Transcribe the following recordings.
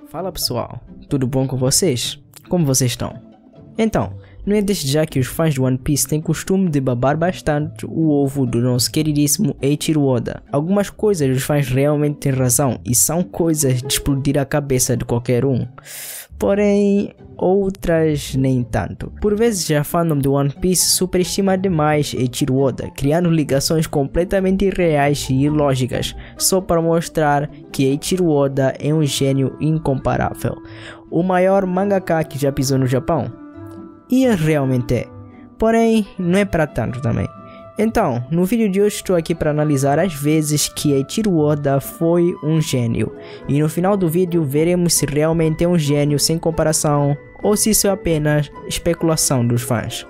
Fala pessoal, tudo bom com vocês? Como vocês estão? Então, não é desde já que os fãs de One Piece têm costume de babar bastante o ovo do nosso queridíssimo Eiichiro Oda. Algumas coisas os fãs realmente têm razão e são coisas de explodir a cabeça de qualquer um. Porém, outras nem tanto. Por vezes a fandom de One Piece superestima demais Eiichiro Oda, criando ligações completamente irreais e ilógicas, só para mostrar que Eiichiro Oda é um gênio incomparável, o maior mangaka que já pisou no Japão. E ele realmente é, porém não é para tanto também. Então, no vídeo de hoje estou aqui para analisar as vezes que Eiichiro Oda foi um gênio, e no final do vídeo veremos se realmente é um gênio sem comparação ou se isso é apenas especulação dos fãs.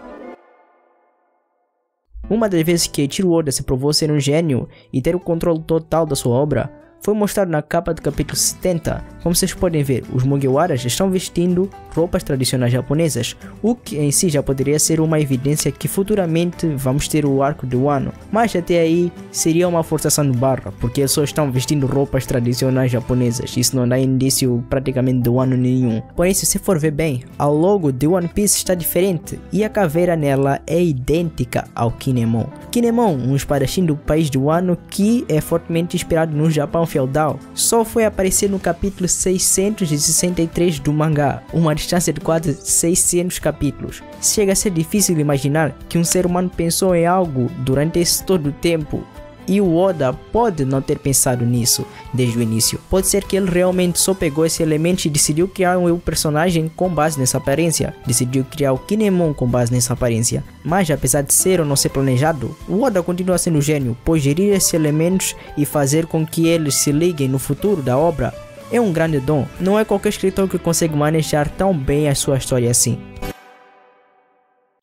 Uma das vezes que Eiichiro Oda se provou ser um gênio e ter o controle total da sua obra foi mostrado na capa do capítulo 70. Como vocês podem ver, os Mugiwaras estão vestindo roupas tradicionais japonesas, o que em si já poderia ser uma evidência que futuramente vamos ter o arco do Wano, mas até aí seria uma forçação de barra, porque eles só estão vestindo roupas tradicionais japonesas, isso não dá indício praticamente de Wano nenhum. Porém, se você for ver bem, a logo de One Piece está diferente e a caveira nela é idêntica ao Kinemon. Kinemon, um espadachim do país de Wano que é fortemente inspirado no Japão feudal, só foi aparecer no capítulo 663 do mangá, uma distância de quase 600 capítulos. Chega a ser difícil imaginar que um ser humano pensou em algo durante esse todo o tempo, e o Oda pode não ter pensado nisso desde o início. Pode ser que ele realmente só pegou esse elemento e decidiu criar um personagem com base nessa aparência, decidiu criar o Kinemon com base nessa aparência. Mas apesar de ser ou não ser planejado, o Oda continua sendo gênio, pois gerir esses elementos e fazer com que eles se liguem no futuro da obra é um grande dom. Não é qualquer escritor que consegue manejar tão bem a sua história assim.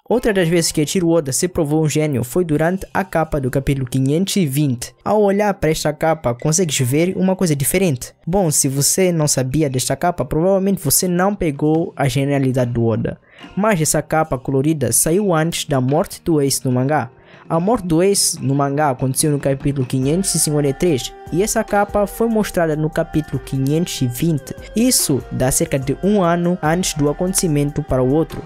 Outra das vezes que Eiichiro Oda se provou um gênio foi durante a capa do capítulo 520. Ao olhar para esta capa, consegues ver uma coisa diferente. Bom, se você não sabia desta capa, provavelmente você não pegou a genialidade do Oda. Mas essa capa colorida saiu antes da morte do Ace no mangá. A morte do Ace no mangá aconteceu no capítulo 553 e essa capa foi mostrada no capítulo 520. Isso dá cerca de um ano antes do acontecimento para o outro.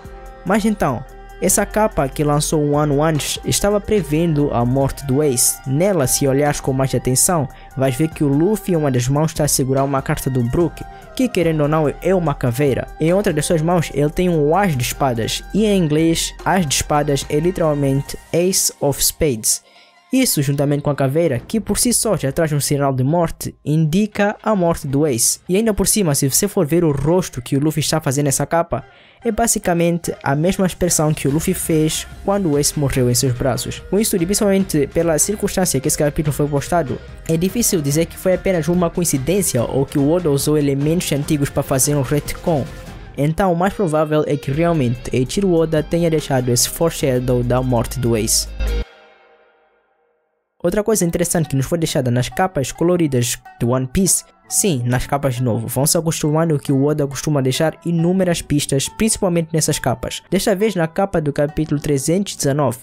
Mas então, essa capa que lançou um ano antes estava prevendo a morte do Ace. Nela, se olhares com mais atenção, vais ver que o Luffy em uma das mãos está a segurar uma carta do Brook, que querendo ou não é uma caveira. Em outra das suas mãos ele tem um as de espadas, e em inglês as de espadas é literalmente Ace of Spades. Isso, juntamente com a caveira, que por si só já traz um sinal de morte, indica a morte do Ace. E ainda por cima, se você for ver o rosto que o Luffy está fazendo nessa capa, é basicamente a mesma expressão que o Luffy fez quando o Ace morreu em seus braços. Com isso, principalmente pela circunstância que esse capítulo foi postado, é difícil dizer que foi apenas uma coincidência ou que o Oda usou elementos antigos para fazer um retcon. Então, o mais provável é que realmente Eiichiro Oda tenha deixado esse foreshadow da morte do Ace. Outra coisa interessante que nos foi deixada nas capas coloridas de One Piece, sim, nas capas de novo, vão se acostumando que o Oda costuma deixar inúmeras pistas, principalmente nessas capas. Desta vez na capa do capítulo 319,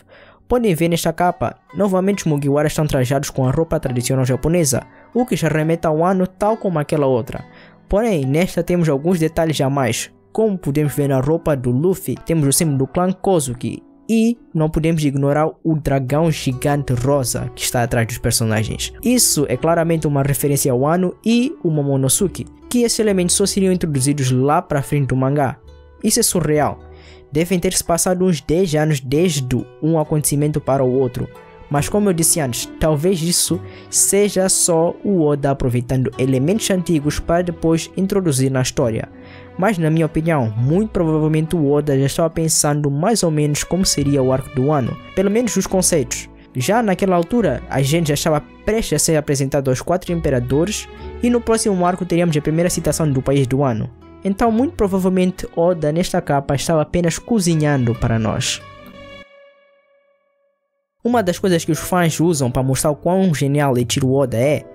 podem ver nesta capa, novamente os Mugiwaras estão trajados com a roupa tradicional japonesa, o que já remete ao ano tal como aquela outra. Porém, nesta temos alguns detalhes a mais, como podemos ver na roupa do Luffy, temos o símbolo do clã Kozuki. E não podemos ignorar o dragão gigante rosa que está atrás dos personagens. Isso é claramente uma referência ao Wano e o Momonosuke, que esses elementos só seriam introduzidos lá para frente do mangá. Isso é surreal. Devem ter se passado uns 10 anos desde um acontecimento para o outro. Mas como eu disse antes, talvez isso seja só o Oda aproveitando elementos antigos para depois introduzir na história. Mas na minha opinião, muito provavelmente o Oda já estava pensando mais ou menos como seria o arco do Wano, pelo menos os conceitos. Já naquela altura, a gente já estava prestes a ser apresentado aos 4 imperadores e no próximo arco teríamos a primeira citação do país do Wano. Então muito provavelmente Oda nesta capa estava apenas cozinhando para nós. Uma das coisas que os fãs usam para mostrar o quão genial Eiichiro Oda é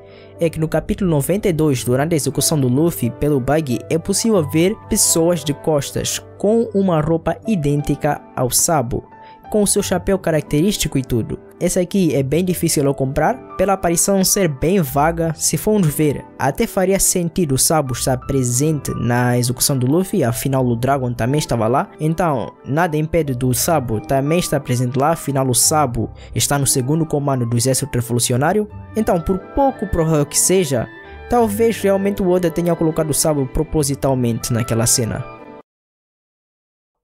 que no capítulo 92, durante a execução do Luffy pelo Buggy, é possível ver pessoas de costas com uma roupa idêntica ao Sabo, com o seu chapéu característico e tudo. Essa aqui é bem difícil de comprar, pela aparição ser bem vaga. Se formos ver, até faria sentido o Sabo estar presente na execução do Luffy, afinal o Dragon também estava lá. Então, nada impede do Sabo também estar presente lá, afinal o Sabo está no segundo comando do exército revolucionário. Então, por pouco provável que seja, talvez realmente o Oda tenha colocado o Sabo propositalmente naquela cena.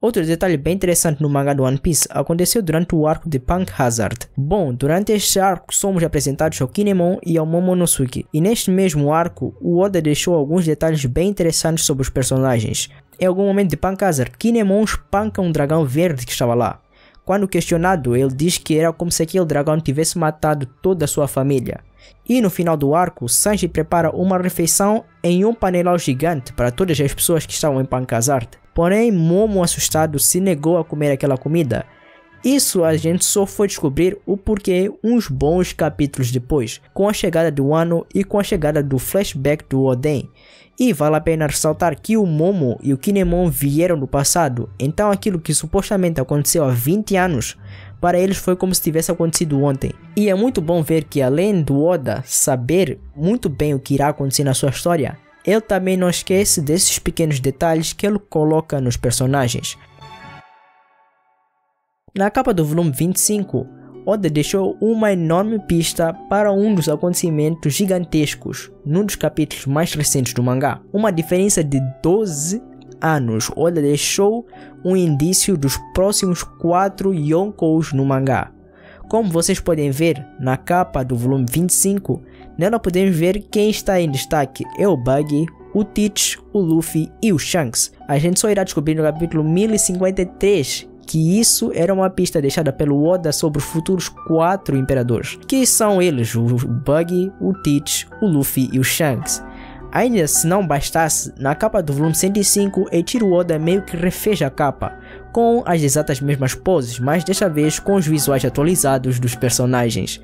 Outro detalhe bem interessante no mangá do One Piece aconteceu durante o arco de Punk Hazard. Bom, durante este arco somos apresentados ao Kinemon e ao Momonosuke, e neste mesmo arco o Oda deixou alguns detalhes bem interessantes sobre os personagens. Em algum momento de Punk Hazard, Kinemon espanca um dragão verde que estava lá. Quando questionado, ele diz que era como se aquele dragão tivesse matado toda a sua família. E no final do arco, Sanji prepara uma refeição em um panelau gigante para todas as pessoas que estavam em Punk Hazard. Porém, Momo, assustado, se negou a comer aquela comida. Isso a gente só foi descobrir o porquê uns bons capítulos depois, com a chegada do Wano e com a chegada do flashback do Oden. E vale a pena ressaltar que o Momo e o Kinemon vieram do passado, então aquilo que supostamente aconteceu há 20 anos, para eles foi como se tivesse acontecido ontem. E é muito bom ver que além do Oda saber muito bem o que irá acontecer na sua história, ele também não esquece desses pequenos detalhes que ele coloca nos personagens. Na capa do volume 25, Oda deixou uma enorme pista para um dos acontecimentos gigantescos num dos capítulos mais recentes do mangá. Uma diferença de 12 anos, Oda deixou um indício dos próximos 4 Yonkous no mangá. Como vocês podem ver na capa do volume 25, nela podemos ver quem está em destaque é o Buggy, o Teach, o Luffy e o Shanks. A gente só irá descobrir no capítulo 1053 que isso era uma pista deixada pelo Oda sobre os futuros 4 imperadores, que são eles o Buggy, o Teach, o Luffy e o Shanks. Ainda se não bastasse, na capa do volume 105, Eiichiro Oda meio que refez a capa, com as exatas mesmas poses, mas desta vez com os visuais atualizados dos personagens.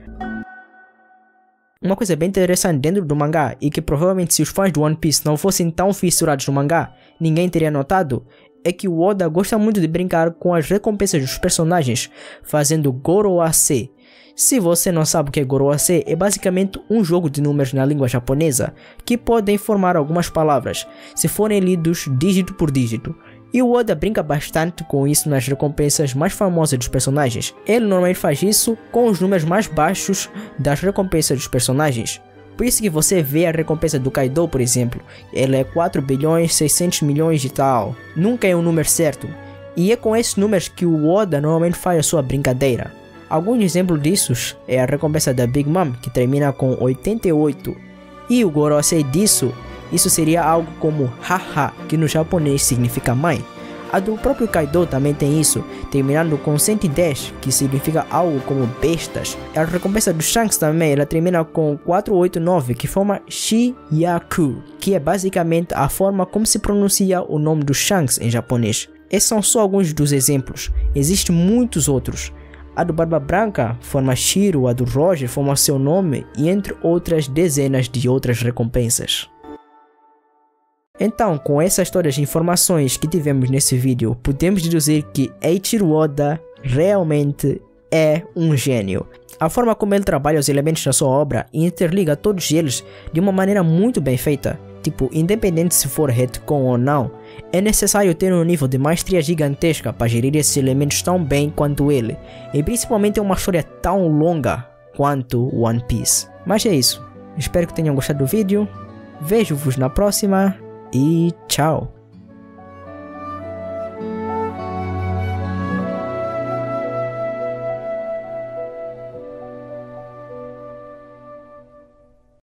Uma coisa bem interessante dentro do mangá, e que provavelmente se os fãs do One Piece não fossem tão fissurados no mangá, ninguém teria notado, é que o Oda gosta muito de brincar com as recompensas dos personagens, fazendo Goroase. Se você não sabe o que é Goroase, é basicamente um jogo de números na língua japonesa, que podem formar algumas palavras, se forem lidos dígito por dígito. E o Oda brinca bastante com isso nas recompensas mais famosas dos personagens. Ele normalmente faz isso com os números mais baixos das recompensas dos personagens. Por isso que você vê a recompensa do Kaido, por exemplo, ela é 4 bilhões 600 milhões e tal. Nunca é um número certo. E é com esses números que o Oda normalmente faz a sua brincadeira. Alguns exemplos disso é a recompensa da Big Mom, que termina com 88. E o Gorosei disso, isso seria algo como haha, que no japonês significa mãe. A do próprio Kaido também tem isso, terminando com 110, que significa algo como bestas. A recompensa do Shanks também, ela termina com 489, que forma Shiyaku, que é basicamente a forma como se pronuncia o nome do Shanks em japonês. Esses são só alguns dos exemplos, existem muitos outros. A do Barba Branca forma Shiro, a do Roger forma seu nome e entre outras dezenas de outras recompensas. Então, com essas todas as informações que tivemos nesse vídeo, podemos deduzir que Eiichiro Oda realmente é um gênio. A forma como ele trabalha os elementos da sua obra e interliga todos eles de uma maneira muito bem feita. Tipo, independente se for retcon ou não, é necessário ter um nível de maestria gigantesca para gerir esses elementos tão bem quanto ele. E principalmente é uma história tão longa quanto One Piece. Mas é isso. Espero que tenham gostado do vídeo. Vejo-vos na próxima. E tchau!